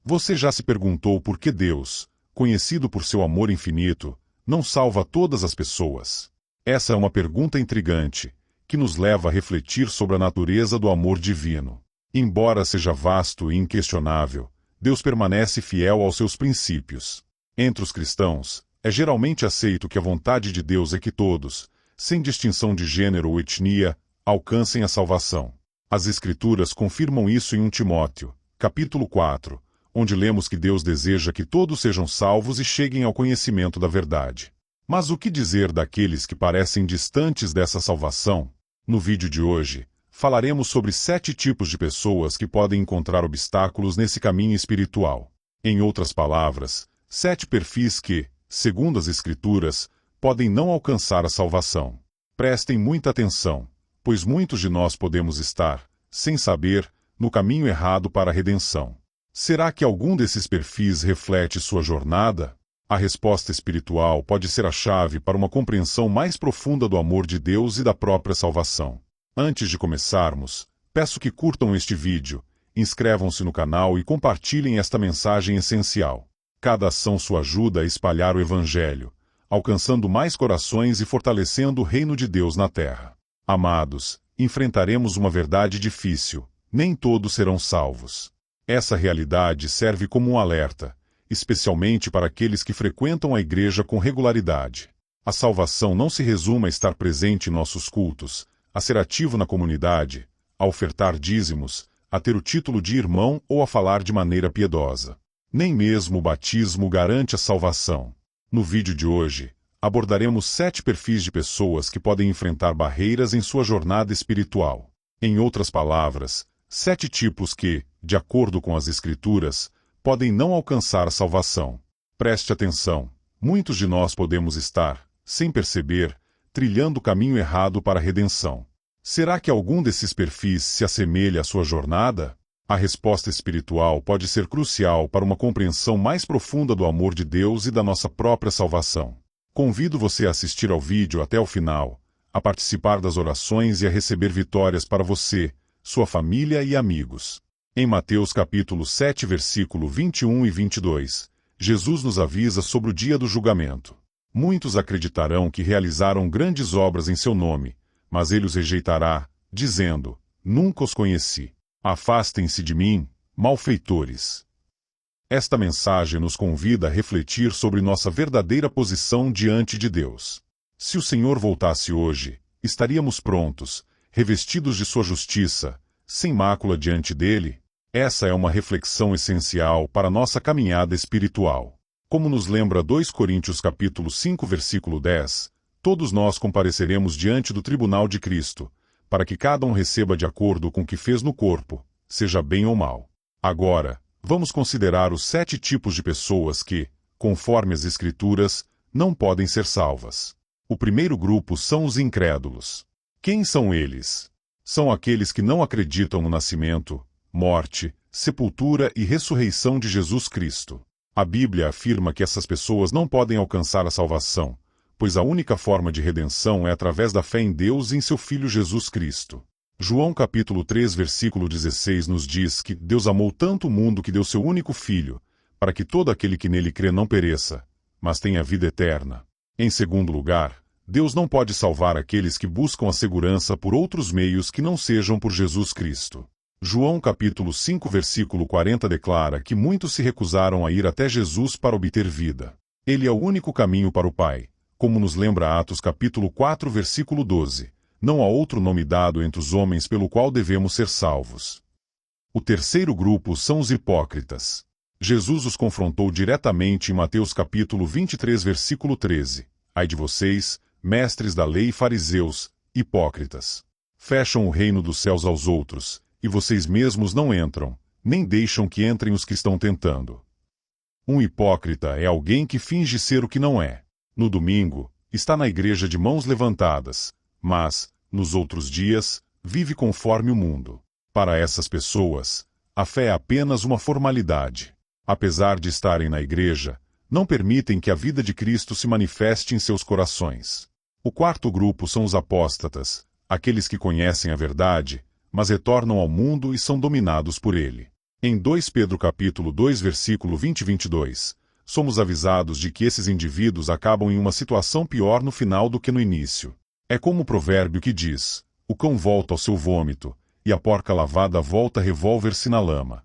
Você já se perguntou por que Deus, conhecido por seu amor infinito, não salva todas as pessoas? Essa é uma pergunta intrigante, que nos leva a refletir sobre a natureza do amor divino. Embora seja vasto e inquestionável, Deus permanece fiel aos seus princípios. Entre os cristãos, é geralmente aceito que a vontade de Deus é que todos, sem distinção de gênero ou etnia, alcancem a salvação. As Escrituras confirmam isso em 1 Timóteo, capítulo 4, onde lemos que Deus deseja que todos sejam salvos e cheguem ao conhecimento da verdade. Mas o que dizer daqueles que parecem distantes dessa salvação? No vídeo de hoje, falaremos sobre 7 tipos de pessoas que podem encontrar obstáculos nesse caminho espiritual. Em outras palavras, 7 perfis que, segundo as Escrituras, podem não alcançar a salvação. Prestem muita atenção, pois muitos de nós podemos estar, sem saber, no caminho errado para a redenção. Será que algum desses perfis reflete sua jornada? A resposta espiritual pode ser a chave para uma compreensão mais profunda do amor de Deus e da própria salvação. Antes de começarmos, peço que curtam este vídeo, inscrevam-se no canal e compartilhem esta mensagem essencial. Cada ação sua ajuda a espalhar o Evangelho, alcançando mais corações e fortalecendo o reino de Deus na terra. Amados, enfrentaremos uma verdade difícil: nem todos serão salvos. Essa realidade serve como um alerta, especialmente para aqueles que frequentam a igreja com regularidade. A salvação não se resume a estar presente em nossos cultos, a ser ativo na comunidade, a ofertar dízimos, a ter o título de irmão ou a falar de maneira piedosa. Nem mesmo o batismo garante a salvação. No vídeo de hoje, abordaremos 7 perfis de pessoas que podem enfrentar barreiras em sua jornada espiritual. Em outras palavras, 7 tipos que, de acordo com as Escrituras, podem não alcançar a salvação. Preste atenção, muitos de nós podemos estar, sem perceber, trilhando o caminho errado para a redenção. Será que algum desses perfis se assemelha à sua jornada? A resposta espiritual pode ser crucial para uma compreensão mais profunda do amor de Deus e da nossa própria salvação. Convido você a assistir ao vídeo até o final, a participar das orações e a receber vitórias para você, sua família e amigos. Em Mateus capítulo 7, versículo 21 e 22, Jesus nos avisa sobre o dia do julgamento. Muitos acreditarão que realizaram grandes obras em seu nome, mas ele os rejeitará, dizendo: nunca os conheci. Afastem-se de mim, malfeitores. Esta mensagem nos convida a refletir sobre nossa verdadeira posição diante de Deus. Se o Senhor voltasse hoje, estaríamos prontos, revestidos de sua justiça, sem mácula diante dele? Essa é uma reflexão essencial para nossa caminhada espiritual. Como nos lembra 2 Coríntios capítulo 5, versículo 10, todos nós compareceremos diante do tribunal de Cristo, para que cada um receba de acordo com o que fez no corpo, seja bem ou mal. Agora, vamos considerar os 7 tipos de pessoas que, conforme as Escrituras, não podem ser salvas. O primeiro grupo são os incrédulos. Quem são eles? São aqueles que não acreditam no nascimento, morte, sepultura e ressurreição de Jesus Cristo. A Bíblia afirma que essas pessoas não podem alcançar a salvação, pois a única forma de redenção é através da fé em Deus e em seu Filho Jesus Cristo. João capítulo 3, versículo 16 nos diz que Deus amou tanto o mundo que deu seu único Filho, para que todo aquele que nele crê não pereça, mas tenha vida eterna. Em segundo lugar, Deus não pode salvar aqueles que buscam a segurança por outros meios que não sejam por Jesus Cristo. João capítulo 5, versículo 40 declara que muitos se recusaram a ir até Jesus para obter vida. Ele é o único caminho para o Pai, como nos lembra Atos capítulo 4, versículo 12. Não há outro nome dado entre os homens pelo qual devemos ser salvos. O terceiro grupo são os hipócritas. Jesus os confrontou diretamente em Mateus capítulo 23, versículo 13. Ai de vocês, mestres da lei e fariseus, hipócritas! Fecham o reino dos céus aos outros, e vocês mesmos não entram, nem deixam que entrem os que estão tentando. Um hipócrita é alguém que finge ser o que não é. No domingo, está na igreja de mãos levantadas, mas, nos outros dias, vive conforme o mundo. Para essas pessoas, a fé é apenas uma formalidade. Apesar de estarem na igreja, não permitem que a vida de Cristo se manifeste em seus corações. O quarto grupo são os apóstatas, aqueles que conhecem a verdade, mas retornam ao mundo e são dominados por ele. Em 2 Pedro capítulo 2 versículo 20 e 22, somos avisados de que esses indivíduos acabam em uma situação pior no final do que no início. É como o provérbio que diz: o cão volta ao seu vômito, e a porca lavada volta a revolver-se na lama.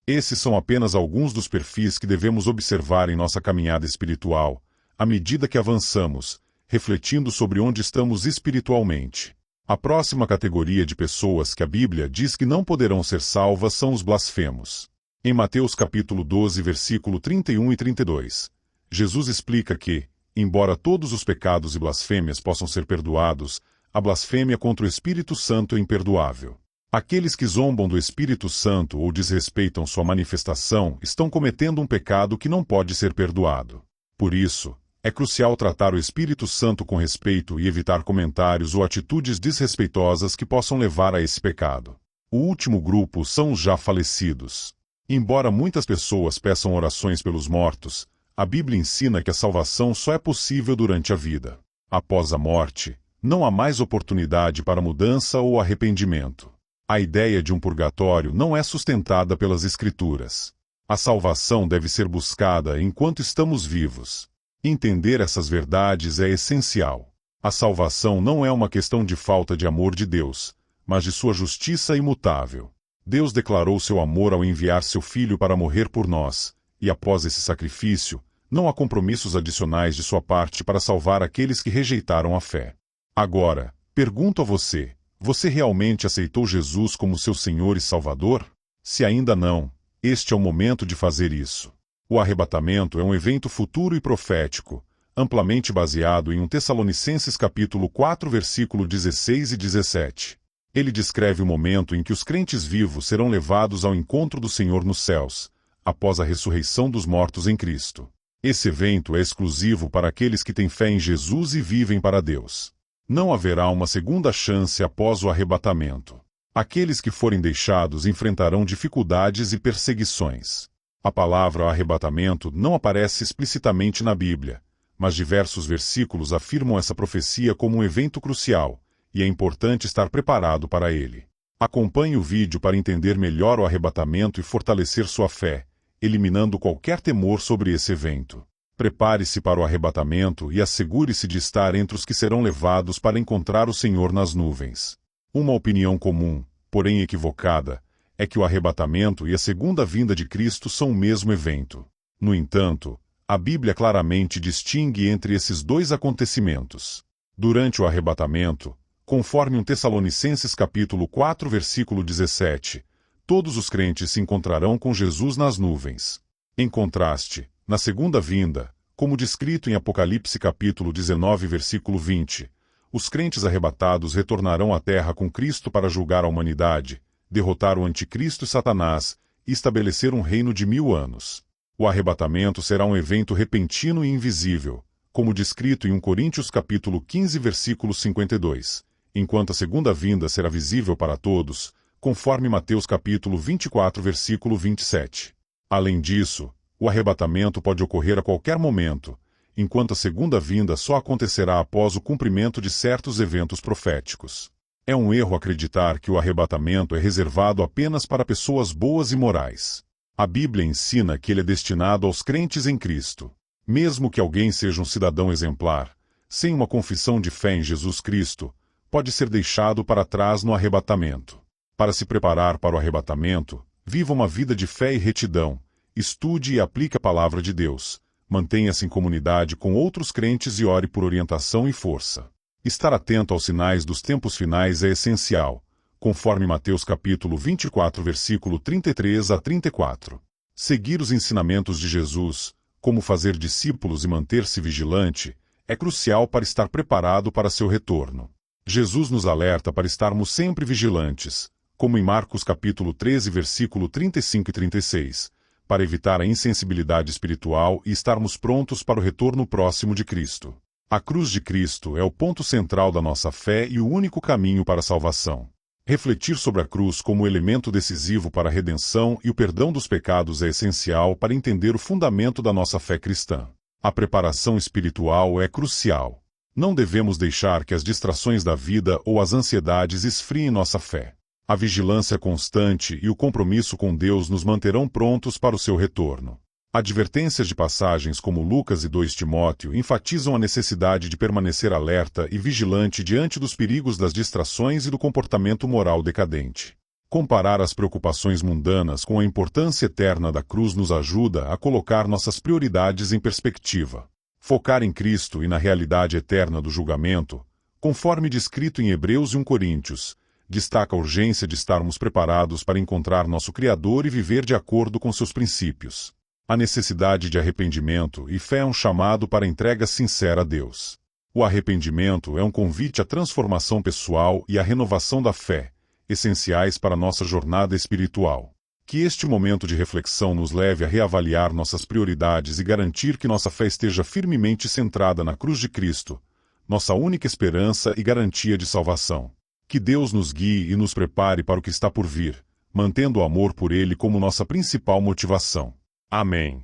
Esses são apenas alguns dos perfis que devemos observar em nossa caminhada espiritual, à medida que avançamos, refletindo sobre onde estamos espiritualmente. A próxima categoria de pessoas que a Bíblia diz que não poderão ser salvas são os blasfemos. Em Mateus capítulo 12, versículo 31 e 32, Jesus explica que, embora todos os pecados e blasfêmias possam ser perdoados, a blasfêmia contra o Espírito Santo é imperdoável. Aqueles que zombam do Espírito Santo ou desrespeitam sua manifestação estão cometendo um pecado que não pode ser perdoado. Por isso, é crucial tratar o Espírito Santo com respeito e evitar comentários ou atitudes desrespeitosas que possam levar a esse pecado. O último grupo são os já falecidos. Embora muitas pessoas peçam orações pelos mortos, a Bíblia ensina que a salvação só é possível durante a vida. Após a morte, não há mais oportunidade para mudança ou arrependimento. A ideia de um purgatório não é sustentada pelas Escrituras. A salvação deve ser buscada enquanto estamos vivos. Entender essas verdades é essencial. A salvação não é uma questão de falta de amor de Deus, mas de sua justiça imutável. Deus declarou seu amor ao enviar seu Filho para morrer por nós, e após esse sacrifício, não há compromissos adicionais de sua parte para salvar aqueles que rejeitaram a fé. Agora, pergunto a você: você realmente aceitou Jesus como seu Senhor e Salvador? Se ainda não, este é o momento de fazer isso. O arrebatamento é um evento futuro e profético, amplamente baseado em 1 Tessalonicenses capítulo 4 versículo 16 e 17. Ele descreve o momento em que os crentes vivos serão levados ao encontro do Senhor nos céus, após a ressurreição dos mortos em Cristo. Esse evento é exclusivo para aqueles que têm fé em Jesus e vivem para Deus. Não haverá uma segunda chance após o arrebatamento. Aqueles que forem deixados enfrentarão dificuldades e perseguições. A palavra arrebatamento não aparece explicitamente na Bíblia, mas diversos versículos afirmam essa profecia como um evento crucial, e é importante estar preparado para ele. Acompanhe o vídeo para entender melhor o arrebatamento e fortalecer sua fé, eliminando qualquer temor sobre esse evento. Prepare-se para o arrebatamento e assegure-se de estar entre os que serão levados para encontrar o Senhor nas nuvens. Uma opinião comum, porém equivocada, é que o arrebatamento e a segunda vinda de Cristo são o mesmo evento. No entanto, a Bíblia claramente distingue entre esses dois acontecimentos. Durante o arrebatamento, conforme 1 Tessalonicenses capítulo 4 versículo 17, todos os crentes se encontrarão com Jesus nas nuvens. Em contraste, na segunda vinda, como descrito em Apocalipse capítulo 19 versículo 20, os crentes arrebatados retornarão à terra com Cristo para julgar a humanidade, derrotar o anticristo e Satanás, e estabelecer um reino de 1000 anos. O arrebatamento será um evento repentino e invisível, como descrito em 1 Coríntios capítulo 15 versículo 52, enquanto a segunda vinda será visível para todos, conforme Mateus capítulo 24 versículo 27. Além disso, o arrebatamento pode ocorrer a qualquer momento, enquanto a segunda vinda só acontecerá após o cumprimento de certos eventos proféticos. É um erro acreditar que o arrebatamento é reservado apenas para pessoas boas e morais. A Bíblia ensina que ele é destinado aos crentes em Cristo. Mesmo que alguém seja um cidadão exemplar, sem uma confissão de fé em Jesus Cristo, pode ser deixado para trás no arrebatamento. Para se preparar para o arrebatamento, viva uma vida de fé e retidão, estude e aplique a palavra de Deus, mantenha-se em comunidade com outros crentes e ore por orientação e força. Estar atento aos sinais dos tempos finais é essencial, conforme Mateus capítulo 24 versículo 33 a 34. Seguir os ensinamentos de Jesus, como fazer discípulos e manter-se vigilante, é crucial para estar preparado para seu retorno. Jesus nos alerta para estarmos sempre vigilantes, como em Marcos capítulo 13 versículo 35 e 36, para evitar a insensibilidade espiritual e estarmos prontos para o retorno próximo de Cristo. A cruz de Cristo é o ponto central da nossa fé e o único caminho para a salvação. Refletir sobre a cruz como elemento decisivo para a redenção e o perdão dos pecados é essencial para entender o fundamento da nossa fé cristã. A preparação espiritual é crucial. Não devemos deixar que as distrações da vida ou as ansiedades esfriem nossa fé. A vigilância constante e o compromisso com Deus nos manterão prontos para o seu retorno. Advertências de passagens como Lucas e 2 Timóteo enfatizam a necessidade de permanecer alerta e vigilante diante dos perigos das distrações e do comportamento moral decadente. Comparar as preocupações mundanas com a importância eterna da cruz nos ajuda a colocar nossas prioridades em perspectiva. Focar em Cristo e na realidade eterna do julgamento, conforme descrito em Hebreus e 1 Coríntios, destaca a urgência de estarmos preparados para encontrar nosso Criador e viver de acordo com seus princípios. A necessidade de arrependimento e fé é um chamado para entrega sincera a Deus. O arrependimento é um convite à transformação pessoal e à renovação da fé, essenciais para nossa jornada espiritual. Que este momento de reflexão nos leve a reavaliar nossas prioridades e garantir que nossa fé esteja firmemente centrada na cruz de Cristo, nossa única esperança e garantia de salvação. Que Deus nos guie e nos prepare para o que está por vir, mantendo o amor por Ele como nossa principal motivação. Amém.